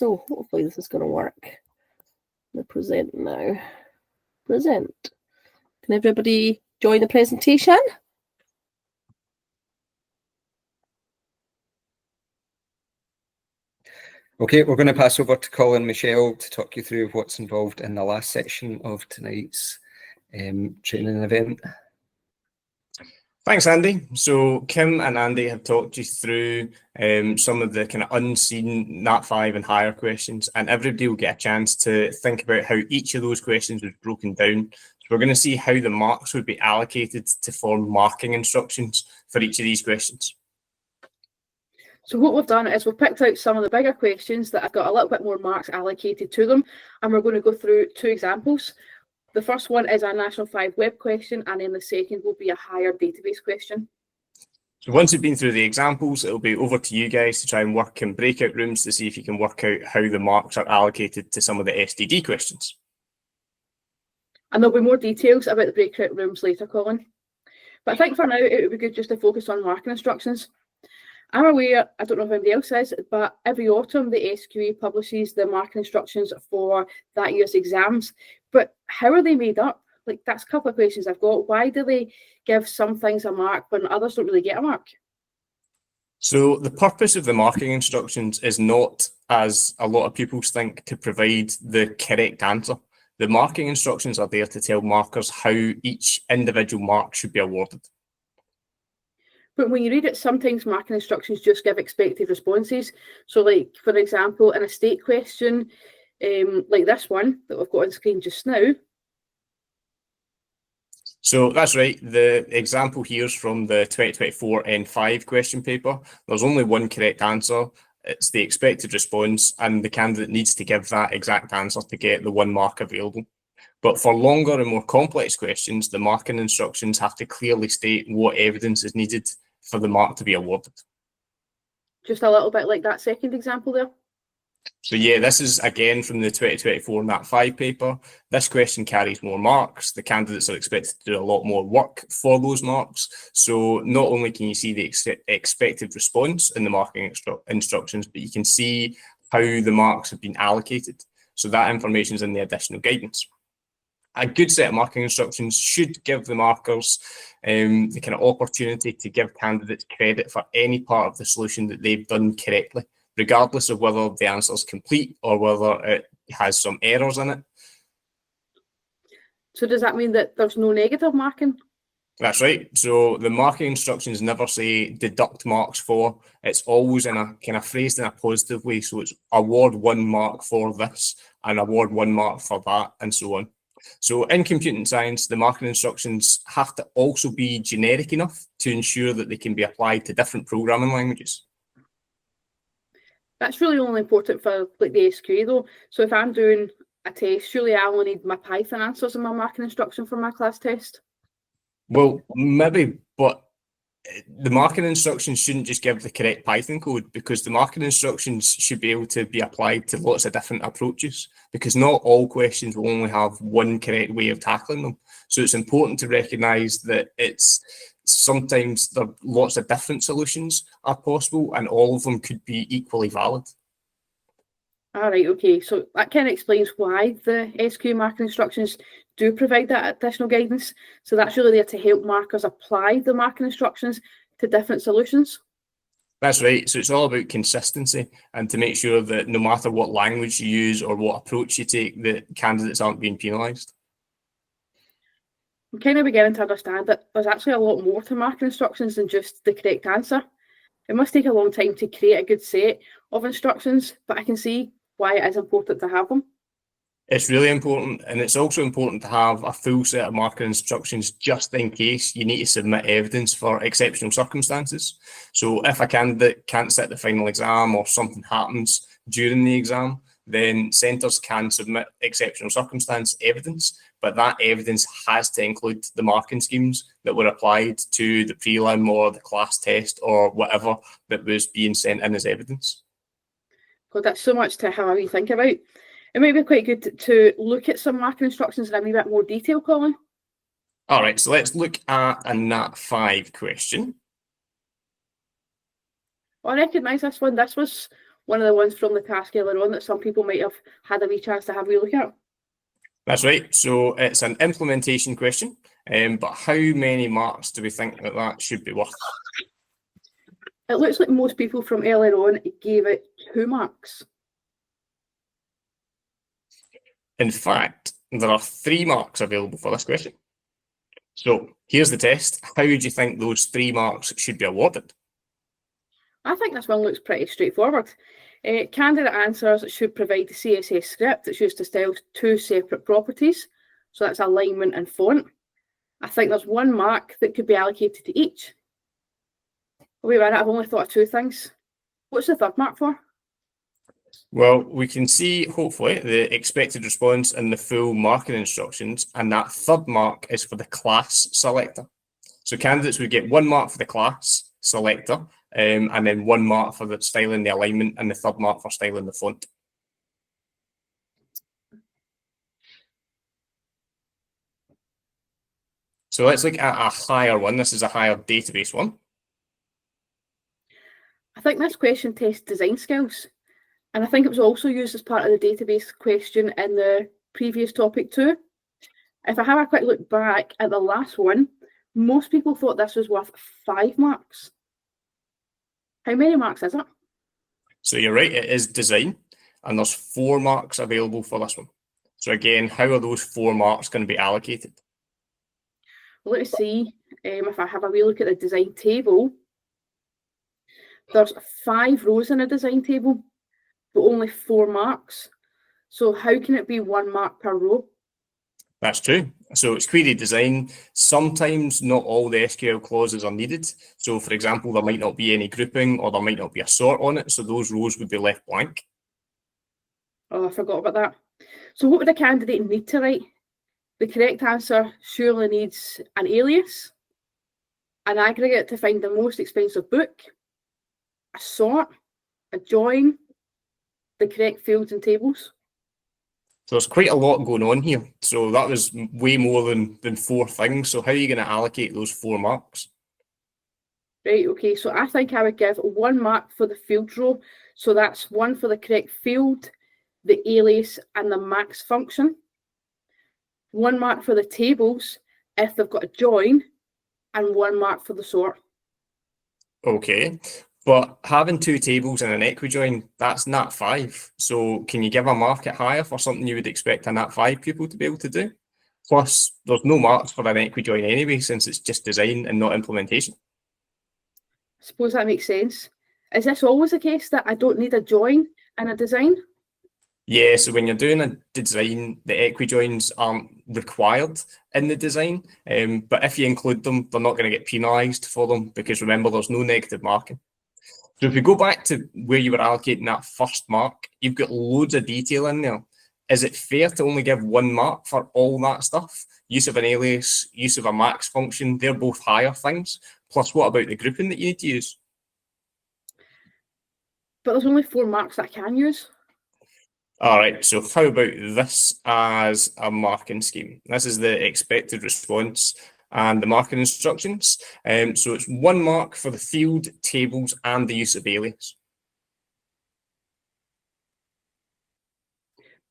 So hopefully this is going to work. I'm going to present now. Present. Can everybody join the presentation? Okay, we're going to pass over to Colin and Michelle to talk you through what's involved in the last section of tonight's training event. Thanks, Andy. So Kim and Andy have talked you through some of the kind of unseen Nat 5 and higher questions, and everybody will get a chance to think about how each of those questions was broken down. So we're going to see how the marks would be allocated to form marking instructions for each of these questions. So what we've done is we've picked out some of the bigger questions that have got a little bit more marks allocated to them, and we're going to go through two examples. The first one is a National 5 web question, and then the second will be a higher database question. So once you've been through the examples, it'll be over to you guys to try and work in breakout rooms to see if you can work out how the marks are allocated to some of the STD questions. And there'll be more details about the breakout rooms later, Colin. But I think for now, it would be good just to focus on marking instructions. I'm aware, I don't know if anybody else is, but every autumn the SQE publishes the marking instructions for that year's exams. But how are they made up? Like, that's a couple of questions I've got. Why do they give some things a mark when others don't really get a mark? So the purpose of the marking instructions is not, as a lot of people think, to provide the correct answer. The marking instructions are there to tell markers how each individual mark should be awarded. But when you read it, sometimes marking instructions just give expected responses. So like, for example, in a state question, like this one that we've got on screen just now. So that's right. The example here is from the 2024 N5 question paper. There's only one correct answer. It's the expected response, and the candidate needs to give that exact answer to get the 1 mark available. But for longer and more complex questions, the marking instructions have to clearly state what evidence is needed for the mark to be awarded. Just a little bit like that second example there. So yeah, this is again from the 2024 Nat 5 paper. This question carries more marks. The candidates are expected to do a lot more work for those marks. So not only can you see the expected response in the marking instructions, but you can see how the marks have been allocated. So that information is in the additional guidance. A good set of marking instructions should give the markers the kind of opportunity to give candidates credit for any part of the solution that they've done correctly, regardless of whether the answer is complete or whether it has some errors in it. So does that mean that there's no negative marking? That's right. So the marking instructions never say deduct marks for. It's always in a kind of phrased in a positive way. So it's award 1 mark for this and award 1 mark for that, and so on. So in computing science, the marking instructions have to also be generic enough to ensure that they can be applied to different programming languages. That's really only important for like the SQA though. So if I'm doing a test, surely I only need my Python answers in my marking instruction for my class test. Well, maybe, but the marking instructions shouldn't just give the correct Python code, because the marking instructions should be able to be applied to lots of different approaches, because not all questions will only have one correct way of tackling them. So it's important to recognize that it's sometimes there are lots of different solutions are possible, and all of them could be equally valid. All right, okay. So that kind of explains why the SQA marking instructions do provide that additional guidance. So that's really there to help markers apply the marking instructions to different solutions. That's right. So it's all about consistency, and to make sure that no matter what language you use or what approach you take, the candidates aren't being penalised. I'm kind of beginning to understand that there's actually a lot more to marking instructions than just the correct answer. It must take a long time to create a good set of instructions, but I can see why it is important to have them. It's really important, and it's also important to have a full set of marking instructions just in case you need to submit evidence for exceptional circumstances. So if a candidate can't sit the final exam or something happens during the exam, then centres can submit exceptional circumstance evidence, but that evidence has to include the marking schemes that were applied to the prelim or the class test or whatever that was being sent in as evidence. God, that's so much to have a wee think about. It might be quite good to look at some marking instructions in a wee bit more detail, Colin. All right, so let's look at a Nat 5 question. Well, I recognise this one. This was one of the ones from the task earlier on that some people might have had a wee chance to have a wee look at? That's right. So it's an implementation question, but how many marks do we think that that should be worth? It looks like most people from earlier on gave it 2 marks. In fact, there are 3 marks available for this question. So here's the test. How would you think those 3 marks should be awarded? I think this one looks pretty straightforward. Candidate answers should provide the CSS script that's used to style 2 separate properties. So that's alignment and font. I think there's 1 mark that could be allocated to each. Wait a minute, I've only thought of 2 things. What's the 3rd mark for? Well, we can see, hopefully, the expected response in the full marking instructions, and that 3rd mark is for the class selector. So candidates would get 1 mark for the class selector, and then 1 mark for the styling the alignment, and the 3rd mark for styling the font. So let's look at a higher one. This is a higher database one. I think this question tests design skills. And I think it was also used as part of the database question in the previous topic too. If I have a quick look back at the last one, most people thought this was worth 5 marks. How many marks is it? So you're right, it is design, and there's 4 marks available for this one. So again, how are those 4 marks going to be allocated? Well, let's see. If I have a wee look at the design table, there's 5 rows in a design table, but only 4 marks. So how can it be 1 mark per row? That's true. So it's query design. Sometimes not all the SQL clauses are needed. So for example, there might not be any grouping or there might not be a sort on it. So those rows would be left blank. Oh, I forgot about that. So what would a candidate need to write? The correct answer surely needs an alias, an aggregate to find the most expensive book, a sort, a join, the correct fields and tables. So there's quite a lot going on here. So that was way more than 4 things. So how are you going to allocate those 4 marks? Right, okay, so I think I would give 1 mark for the field row. So that's 1 for the correct field, the alias, and the max function. 1 mark for the tables if they've got a join, and 1 mark for the sort. Okay. But having 2 tables and an equijoin, that's nat 5. So can you give a mark it higher for something you would expect a nat 5 pupil to be able to do? Plus, there's no marks for an equijoin anyway, since it's just design and not implementation. I suppose that makes sense. Is this always the case that I don't need a join in a design? Yeah, so when you're doing a design, the equijoins aren't required in the design. But if you include them, they're not going to get penalised for them because remember, there's no negative marking. So if we go back to where you were allocating that 1st mark, you've got loads of detail in there. Is it fair to only give 1 mark for all that stuff? Use of an alias, use of a max function, they're both higher things. Plus, what about the grouping that you need to use? But there's only 4 marks that I can use. All right, so how about this as a marking scheme? This is the expected response and the marking instructions. So it's 1 mark for the field, tables, and the use of alias.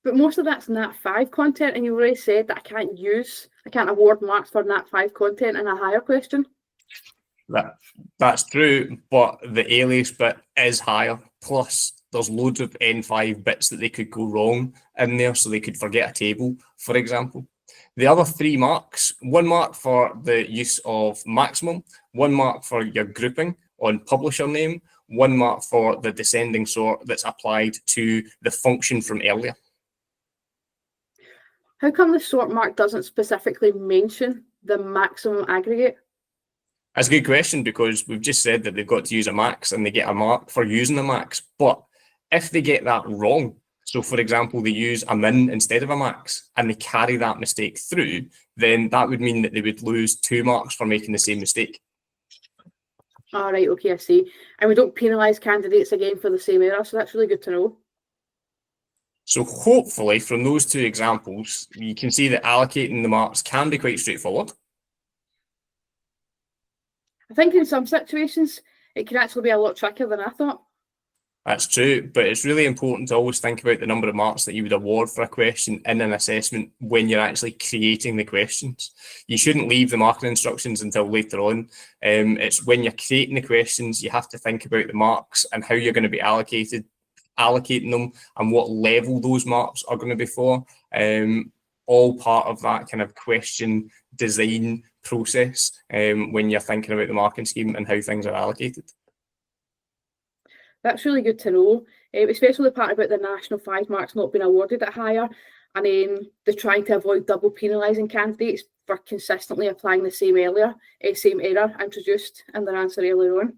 But most of that's nat 5 content, and you already said that I can't award marks for nat 5 content in a higher question. That's true, but the alias bit is higher. Plus, there's loads of N5 bits that they could go wrong in there, so they could forget a table, for example. The other 3 marks, 1 mark for the use of maximum, 1 mark for your grouping on publisher name, 1 mark for the descending sort that's applied to the function from earlier. How come the sort mark doesn't specifically mention the maximum aggregate? That's a good question because we've just said that they've got to use a max and they get a mark for using a max. But if they get that wrong, so for example, they use a min instead of a max and they carry that mistake through, then that would mean that they would lose 2 marks for making the same mistake. All right, okay, I see. And we don't penalise candidates again for the same error, so that's really good to know. So hopefully from those 2 examples, you can see that allocating the marks can be quite straightforward. I think in some situations, it can actually be a lot trickier than I thought. That's true, but it's really important to always think about the number of marks that you would award for a question in an assessment when you're actually creating the questions. You shouldn't leave the marking instructions until later on. It's when you're creating the questions, you have to think about the marks and how you're going to be allocating them and what level those marks are going to be for. All part of that kind of question design process when you're thinking about the marking scheme and how things are allocated. That's really good to know, especially the part about the national 5 marks not being awarded at higher, and they're trying to avoid double penalising candidates for consistently applying the same error introduced in their answer earlier on.